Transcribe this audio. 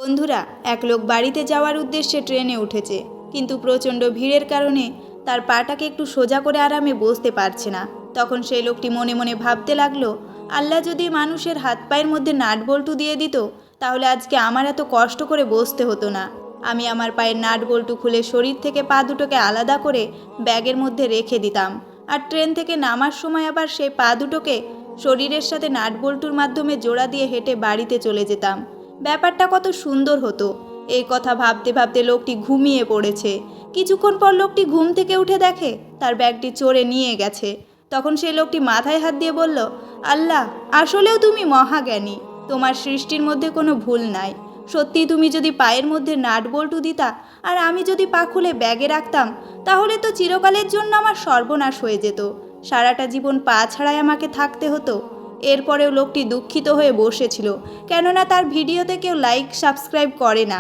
বন্ধুরা, এক লোক বাড়িতে যাওয়ার উদ্দেশ্যে ট্রেনে উঠেছে, কিন্তু প্রচণ্ড ভিড়ের কারণে তার পাটাকে একটু সোজা করে আরামে বসতে পারছে না। তখন সেই লোকটি মনে মনে ভাবতে লাগলো, আল্লাহ যদি মানুষের হাত পায়ের মধ্যে নাট বল্টু দিয়ে দিত, তাহলে আজকে আমার এত কষ্ট করে বসতে হতো না। আমি আমার পায়ের নাট বল্টু খুলে শরীর থেকে পা দুটোকে আলাদা করে ব্যাগের মধ্যে রেখে দিতাম, আর ট্রেন থেকে নামার সময় আবার সেই পা দুটোকে শরীরের সাথে নাট বল্টুর মাধ্যমে জোড়া দিয়ে হেঁটে বাড়িতে চলে যেতাম। ব্যাপারটা কত সুন্দর হতো। এই কথা ভাবতে ভাবতে লোকটি ঘুমিয়ে পড়েছে। কিছুক্ষণ পর লোকটি ঘুম থেকে উঠে দেখে তার ব্যাগটি চোরে নিয়ে গেছে। তখন সেই লোকটি মাথায় হাত দিয়ে বলল, আল্লাহ, আসলেও তুমি মহাজ্ঞানী, তোমার সৃষ্টির মধ্যে কোনো ভুল নাই। সত্যি তুমি যদি পায়ের মধ্যে নাট বল্টু দিতা আর আমি যদি পা খুলে ব্যাগে রাখতাম, তাহলে তো চিরকালের জন্য আমার সর্বনাশ হয়ে যেত। সারাটা জীবন পা ছাড়াই আমাকে থাকতে হতো। এরপরেও লোকটি দুঃখিত হয়ে বসেছিল, কেননা তার ভিডিওতে কেউ লাইক সাবস্ক্রাইব করে না।